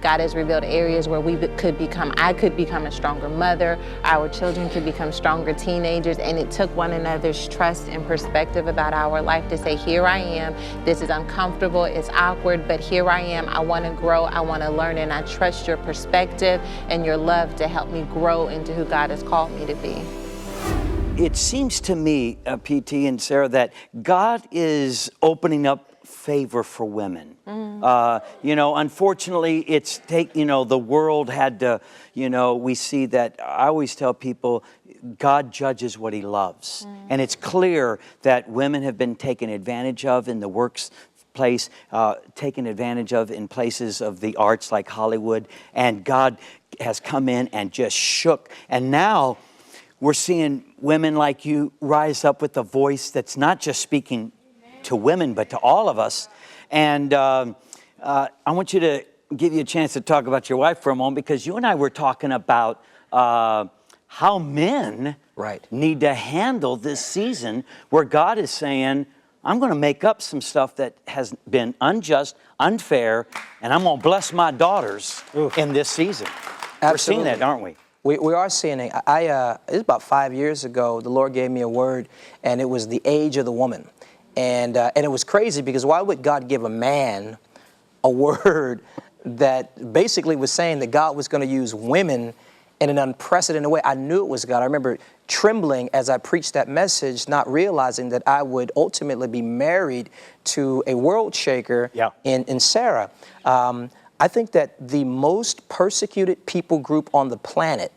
God has revealed areas where I could become a stronger mother, our children could become stronger teenagers, and it took one another's trust and perspective about our life to say, here I am, this is uncomfortable, it's awkward, but here I am, I want to grow, I want to learn, and I trust your perspective and your love to help me grow into who God has called me to be. It seems to me, PT and Sarah, that God is opening up favor for women. You know, unfortunately, the world had to, we see that. I always tell people, God judges what he loves. And it's clear that women have been taken advantage of in the workplace, taken advantage of in places of the arts like Hollywood. And God has come in and just shook. And now we're seeing women like you rise up with a voice that's not just speaking to women, but to all of us. And I want you to give you a chance to talk about your wife for a moment, because you and I were talking about how men need to handle this season where God is saying, I'm going to make up some stuff that has been unjust, unfair, and I'm going to bless my daughters in this season. Absolutely. We're seeing that, aren't we? We are seeing it. It was about 5 years ago, the Lord gave me a word, and it was the age of the woman. And it was crazy, because why would God give a man a word that basically was saying that God was going to use women in an unprecedented way? I knew it was God. I remember trembling as I preached that message, not realizing that I would ultimately be married to a world shaker in Sarah. I think that the most persecuted people group on the planet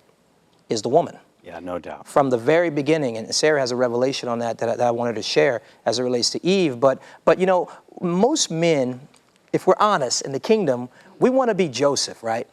is the woman. Yeah, no doubt. From the very beginning, and Sarah has a revelation on that I wanted to share as it relates to Eve. But you know, most men, if we're honest, in the kingdom, we want to be Joseph, right?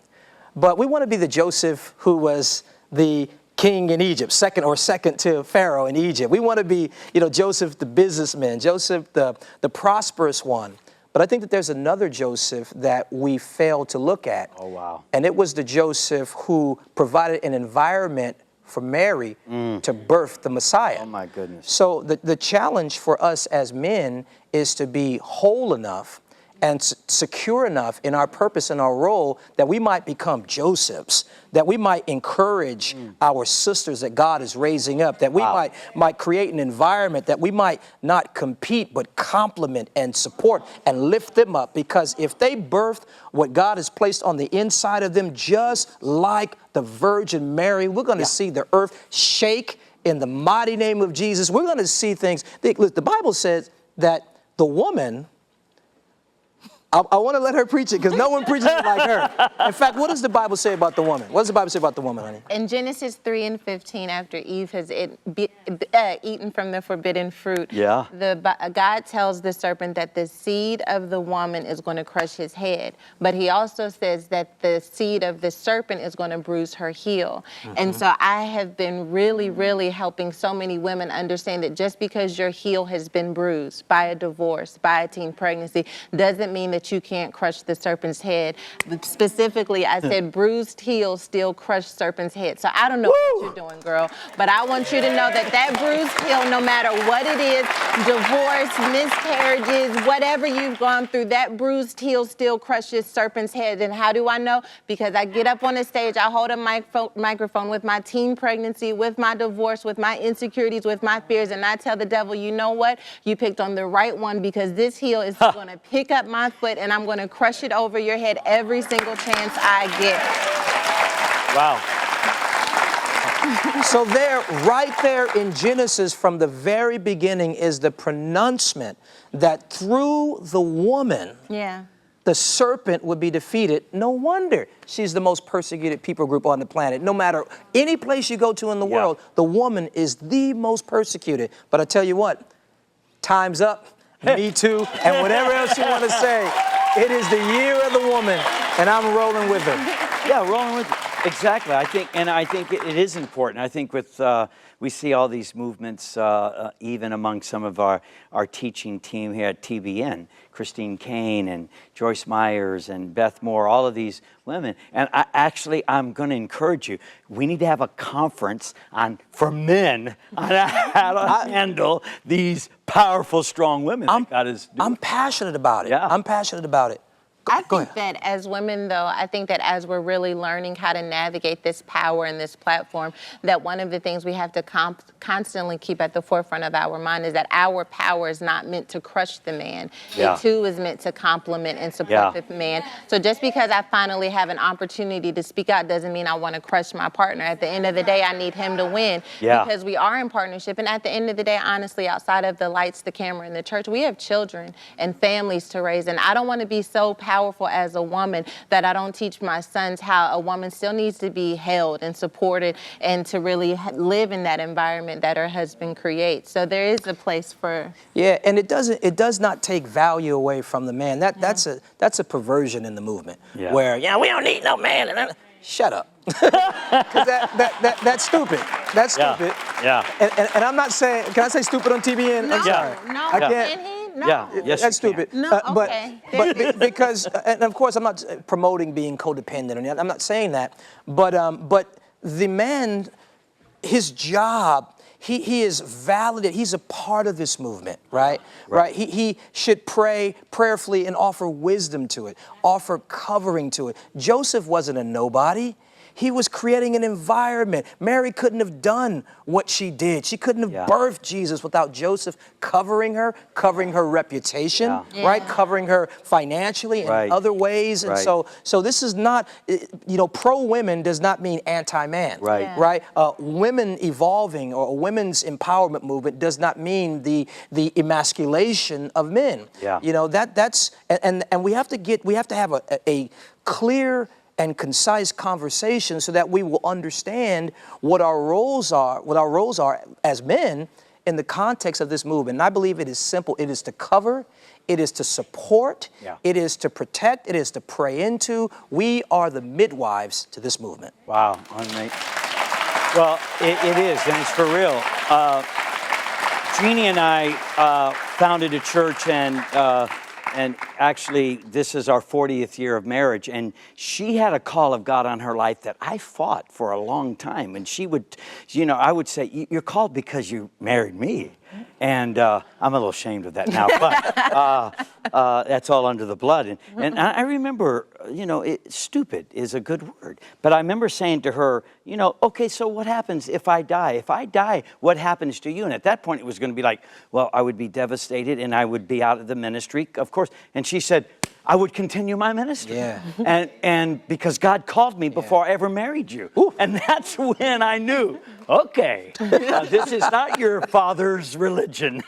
But we want to be the Joseph who was the king in Egypt, second to Pharaoh in Egypt. We want to be, Joseph the businessman, Joseph the prosperous one. But I think that there's another Joseph that we fail to look at. Oh, wow. And it was the Joseph who provided an environment for Mary to birth the Messiah. Oh, my goodness. So the challenge for us as men is to be whole enough and secure enough in our purpose and our role that we might become Josephs, that we might encourage our sisters that God is raising up, that we might create an environment that we might not compete but compliment and support and lift them up. Because if they birth what God has placed on the inside of them, just like the Virgin Mary, we're going to see the earth shake in the mighty name of Jesus. We're going to see things. Look, the Bible says that the woman, I want to let her preach it, because no one preaches it like her. In fact, what does the Bible say about the woman? What does the Bible say about the woman, honey? In Genesis 3:15, after Eve has eaten from the forbidden fruit, God tells the serpent that the seed of the woman is going to crush his head. But he also says that the seed of the serpent is going to bruise her heel. And so I have been really, really helping so many women understand that just because your heel has been bruised by a divorce, by a teen pregnancy, doesn't mean that you can't crush the serpent's head. Specifically, I said bruised heels still crush serpent's head. So I don't know what you're doing, girl, but I want you to know that bruised heel, no matter what it is, divorce, miscarriages, whatever you've gone through, that bruised heel still crushes serpent's head. And how do I know? Because I get up on the stage, I hold a microphone with my teen pregnancy, with my divorce, with my insecurities, with my fears, and I tell the devil, you know what? You picked on the right one, because this heel is going to pick up my foot and I'm going to crush it over your head every single chance I get. Wow. So right there in Genesis, from the very beginning, is the pronouncement that through the woman, the serpent would be defeated. No wonder she's the most persecuted people group on the planet. No matter any place you go to in the world, the woman is the most persecuted. But I tell you what, time's up. Me too, and whatever else you want to say. It is the year of the woman, and I'm rolling with her. Yeah, rolling with her. Exactly. I think it is important. I think with we see all these movements even among some of our teaching team here at TBN, Christine Kane and Joyce Myers and Beth Moore, all of these women. And I'm going to encourage you. We need to have a conference for men on how to handle these powerful, strong women that God is doing. I'm passionate about it. Yeah. I'm passionate about it. I think that as women, though, I think that as we're really learning how to navigate this power and this platform, that one of the things we have to constantly keep at the forefront of our mind is that our power is not meant to crush the man. Yeah. It, too, is meant to complement and support the man. So just because I finally have an opportunity to speak out doesn't mean I want to crush my partner. At the end of the day, I need him to win because we are in partnership. And at the end of the day, honestly, outside of the lights, the camera, and the church, we have children and families to raise. And I don't want to be so powerful as a woman that I don't teach my sons how a woman still needs to be held and supported and to really live in that environment that her husband creates. So there is a place for... Yeah, and it does not take value away from the man. That's a perversion in the movement where, we don't need no man. And shut up. Because that's stupid. That's stupid. Yeah. And I'm not saying, can I say stupid on TBN? No, I'm sorry. no, I can't. can he? No. Yeah, yes, That's you can. stupid. No, okay. But because, and of course, I'm not promoting being codependent. I'm not saying that. But the man, his job, he is validated. He's a part of this movement, right? He should pray prayerfully and offer wisdom to it, offer covering to it. Joseph wasn't a nobody. He was creating an environment. Mary couldn't have done what she did. She couldn't have birthed Jesus without Joseph covering her reputation, right? Covering her financially and other ways. And so this is not, pro-women does not mean anti-man, right? Women evolving or a women's empowerment movement does not mean the emasculation of men. That's, and we have to have a clear and concise conversation so that we will understand what our roles are as men in the context of this movement. And I believe it is simple. It is to cover, it is to support, it is to protect, it is to pray into. We are the midwives to this movement. Wow. Well, it is, and it's for real. Jeannie and I founded a church, and actually, this is our 40th year of marriage, and she had a call of God on her life that I fought for a long time. And she would, I would say, you're called because you married me. And I'm a little ashamed of that now, but that's all under the blood. And I remember, stupid is a good word. But I remember saying to her, okay, so what happens if I die? If I die, what happens to you? And at that point, it was going to be like, well, I would be devastated and I would be out of the ministry, of course. And she said, I would continue my ministry. And because God called me before I ever married you. And that's when I knew, okay, this is not your father's religion.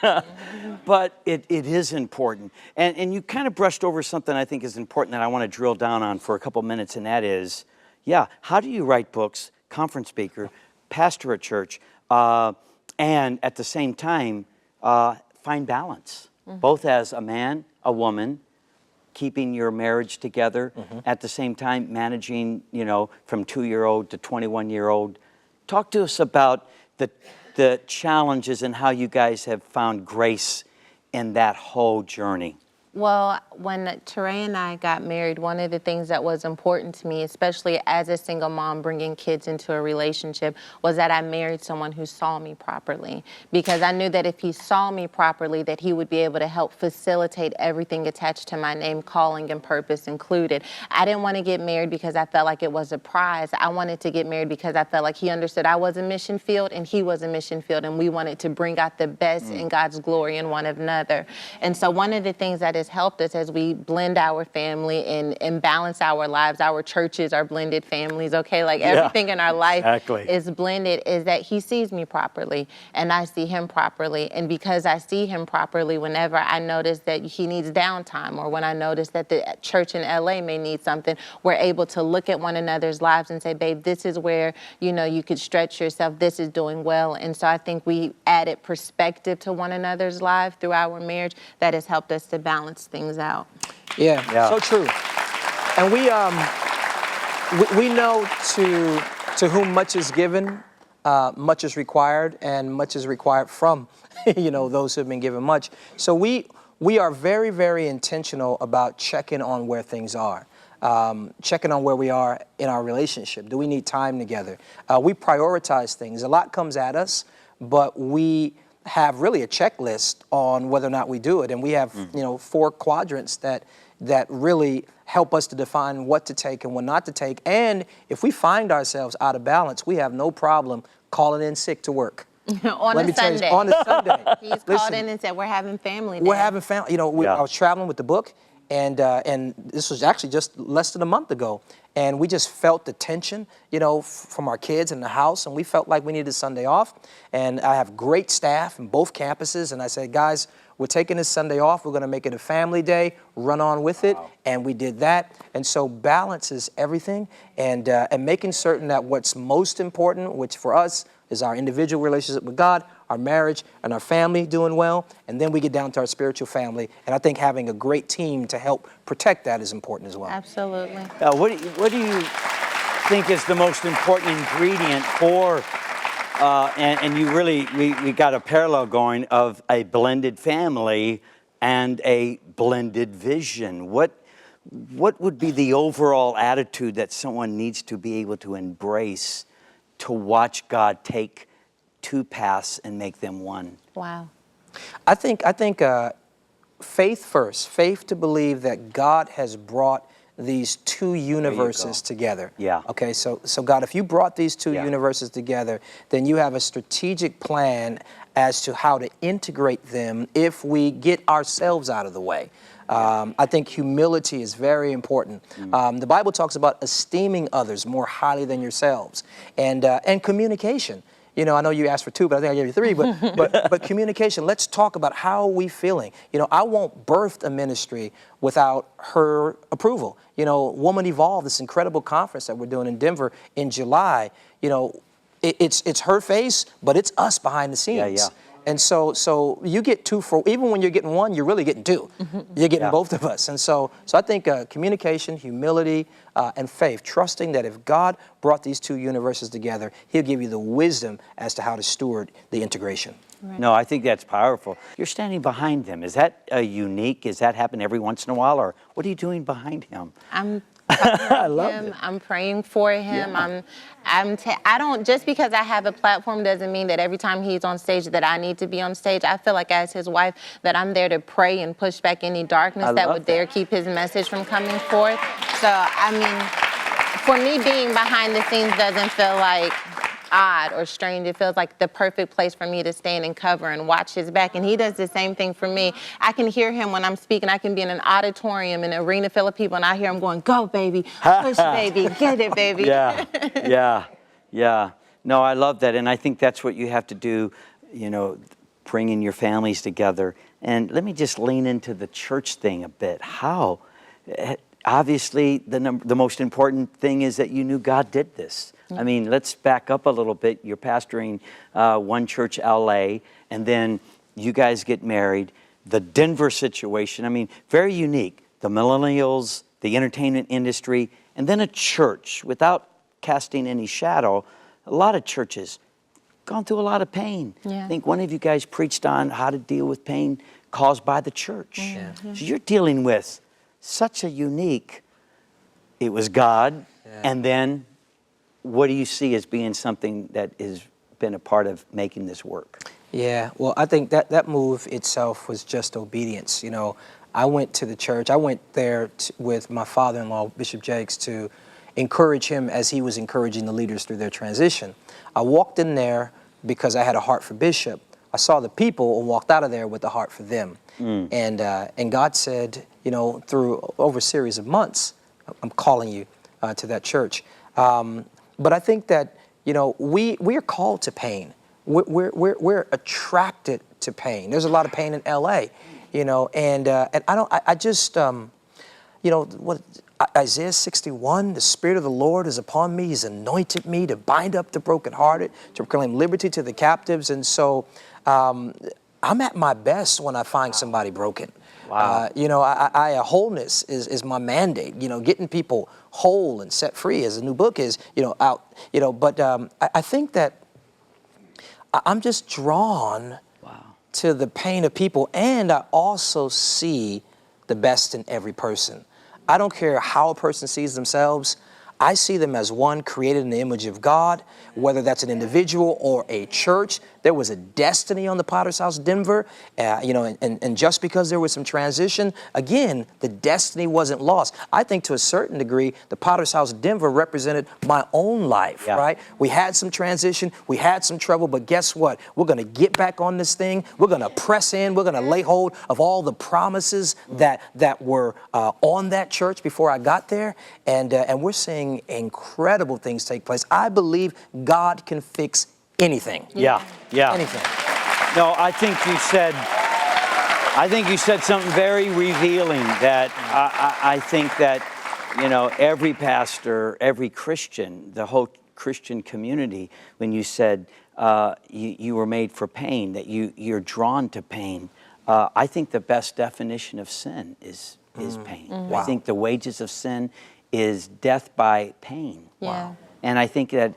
But it is important. And you kind of brushed over something I think is important that I want to drill down on for a couple minutes, and that is, how do you write books, conference speaker, pastor a church, and at the same time, find balance, both as a man, a woman, keeping your marriage together, at the same time managing, from 2-year-old to 21-year-old. Talk to us about the challenges and how you guys have found grace in that whole journey. Well, when Touré and I got married, one of the things that was important to me, especially as a single mom bringing kids into a relationship, was that I married someone who saw me properly. Because I knew that if he saw me properly, that he would be able to help facilitate everything attached to my name, calling, and purpose included. I didn't want to get married because I felt like it was a prize. I wanted to get married because I felt like he understood I was a mission field and he was a mission field, and we wanted to bring out the best in God's glory in one another. And so one of the things that has helped us as we blend our family and balance our lives, our churches are blended families, okay? Like everything in our life is blended, is that he sees me properly and I see him properly. And because I see him properly, whenever I notice that he needs downtime or when I notice that the church in LA may need something, we're able to look at one another's lives and say, babe, this is where, you could stretch yourself. This is doing well. And so I think we added perspective to one another's lives through our marriage that has helped us to balance things out. Yeah, so true. And we know to whom much is given, much is required, and much is required from, those who have been given much. So we are very, very intentional about checking on where things are. Checking on where we are in our relationship. Do we need time together? We prioritize things. A lot comes at us, but we have really a checklist on whether or not we do it. And we have, 4 quadrants that, that really help us to define what to take and what not to take. And if we find ourselves out of balance, we have no problem calling in sick to work. On a Sunday. On a Sunday. He's called in and said, we're having family day. We're having family. You know, I was traveling with the book, and this was actually just less than a month ago. And we just felt the tension, you know, from our kids in the house, and we felt like we needed a Sunday off. And I have great staff in both campuses, and I said, guys, we're taking this Sunday off. We're going to make it a family day, run on with it. And we did that. And so balance is everything, and making certain that what's most important, which for us is our individual relationship with God, our marriage, and our family doing well. And then we get down to our spiritual family. And I think having a great team to help protect that is important as well. Absolutely. What do you think is the most important ingredient for, and you really, we got a parallel going of a blended family and a blended vision. What would be the overall attitude that someone needs to be able to embrace to watch God take two paths and make them one? Wow. I think faith first, faith to believe that God has brought these two universes together. Yeah. Okay, so God, if you brought these two universes together, then you have a strategic plan as to how to integrate them if we get ourselves out of the way. I think humility is very important. The Bible talks about esteeming others more highly than yourselves, and communication. You know, I know you asked for two, but I think I gave you three. But communication. Let's talk about how are we feeling. You know, I won't birth a ministry without her approval. You know, Woman Evolve, this incredible conference that we're doing in Denver in July. You know, it's her face, but it's us behind the scenes. Yeah. And so you get two for, even when you're getting one, you're really getting two. You're getting both of us. And so I think communication, humility, and faith, trusting that if God brought these two universes together, he'll give you the wisdom as to how to steward the integration. Right. No, I think that's powerful. You're standing behind him. Is that unique? Does that happen every once in a while? Or what are you doing behind him? I love him. I'm praying for him. Yeah. I don't, just because I have a platform doesn't mean that every time he's on stage that I need to be on stage. I feel like as his wife that I'm there to pray and push back any darkness that would dare keep his message from coming forth. So, I mean, for me, being behind the scenes doesn't feel like odd or strange. It feels like the perfect place for me to stand and cover and watch his back. And he does the same thing for me. I can hear him when I'm speaking. I can be in an auditorium, in an arena full of people, and I hear him going, go, baby, push, baby, get it, baby. Yeah. No, I love that. And I think that's what you have to do, you know, bringing your families together. And let me just lean into the church thing a bit. How? Obviously, the most important thing is that you knew God did this. I mean, let's back up a little bit. You're pastoring One Church LA, and then you guys get married. The Denver situation, I mean, very unique. The millennials, the entertainment industry, and then a church. Without casting any shadow, a lot of churches gone through a lot of pain. Yeah. I think one of you guys preached on how to deal with pain caused by the church. So you're dealing with such a unique, it was God, and then what do you see as being something that has been a part of making this work? Yeah, well, I think that move itself was just obedience. You know, I went to the church. I went there with my father-in-law, Bishop Jakes, to encourage him as he was encouraging the leaders through their transition. I walked in there because I had a heart for Bishop. I saw the people and walked out of there with a heart for them. And God said, you know, through over a series of months, I'm calling you to that church. But I think that, you know, we are called to pain. We're attracted to pain. There's a lot of pain in LA, you know, and I just, you know, what Isaiah 61, the Spirit of the Lord is upon me. He's anointed me to bind up the brokenhearted, to proclaim liberty to the captives. And so I'm at my best when I find somebody broken. Wow. You know, wholeness is my mandate, you know, getting people whole and set free, as the new book is, you know, out, you know, but I think that I'm just drawn to the pain of people, and I also see the best in every person. I don't care how a person sees themselves. I see them as one created in the image of God, whether that's an individual or a church. There was a destiny on the Potter's House Denver, and just because there was some transition, again, the destiny wasn't lost. I think to a certain degree, the Potter's House Denver represented my own life, right? We had some transition, we had some trouble, but guess what? We're going to get back on this thing. We're going to press in. We're going to lay hold of all the promises that were on that church before I got there, and we're seeing incredible things take place. I believe God can fix anything. Yeah. Anything. No, I think you said something very revealing, that I think that, every pastor, every Christian, the whole Christian community, when you said you were made for pain, that you're drawn to pain, I think the best definition of sin is pain. Wow. I think the wages of sin is death by pain. Wow. And I think that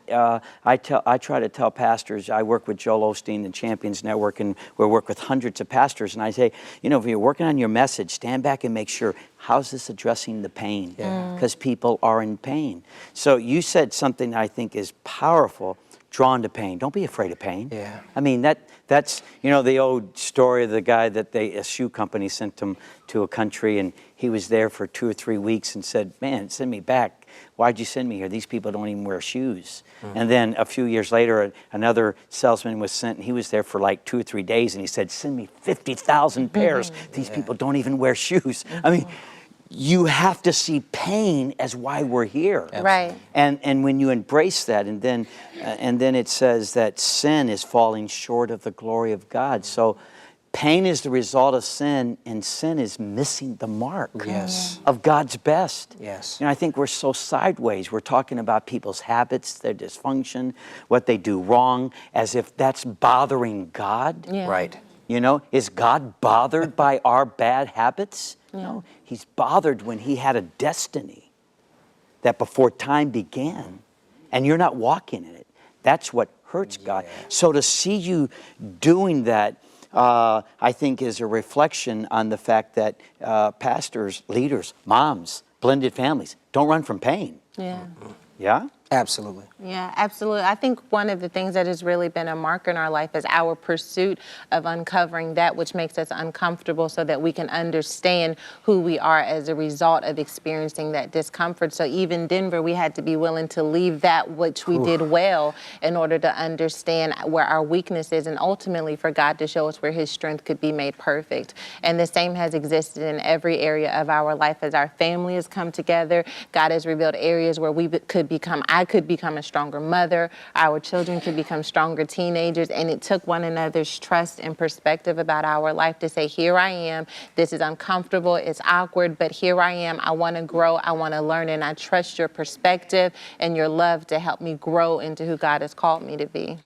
I try to tell pastors. I work with Joel Osteen and Champions Network, and we work with hundreds of pastors. And I say, if you're working on your message, stand back and make sure, how's this addressing the pain? Because people are in pain. So you said something that I think is powerful. Drawn to pain. Don't be afraid of pain. Yeah. I mean, that's the old story of the guy that a shoe company sent him to a country, and he was there for 2 or 3 weeks and said, man, send me back. Why'd you send me here? These people don't even wear shoes. And then a few years later, another salesman was sent, and he was there for like 2 or 3 days, and he said, send me 50,000 pairs. These people don't even wear shoes. I mean, you have to see pain as why we're here. Right. And when you embrace that, and then it says that sin is falling short of the glory of God. So pain is the result of sin, and sin is missing the mark of God's best. Yes. I think we're so sideways. We're talking about people's habits, their dysfunction, what they do wrong, as if that's bothering God. Yeah. Right. Is God bothered by our bad habits? No, he's bothered when he had a destiny that before time began, and you're not walking in it. That's what hurts God. So to see you doing that, I think is a reflection on the fact that pastors, leaders, moms, blended families, don't run from pain. Yeah. Yeah? Absolutely. Yeah, absolutely. I think one of the things that has really been a marker in our life is our pursuit of uncovering that which makes us uncomfortable so that we can understand who we are as a result of experiencing that discomfort. So even Denver, we had to be willing to leave that which we did well in order to understand where our weakness is, and ultimately for God to show us where his strength could be made perfect. And the same has existed in every area of our life. As our family has come together, God has revealed areas where I could become a stronger mother, our children could become stronger teenagers, and it took one another's trust and perspective about our life to say, here I am, this is uncomfortable, it's awkward, but here I am, I want to grow, I want to learn, and I trust your perspective and your love to help me grow into who God has called me to be.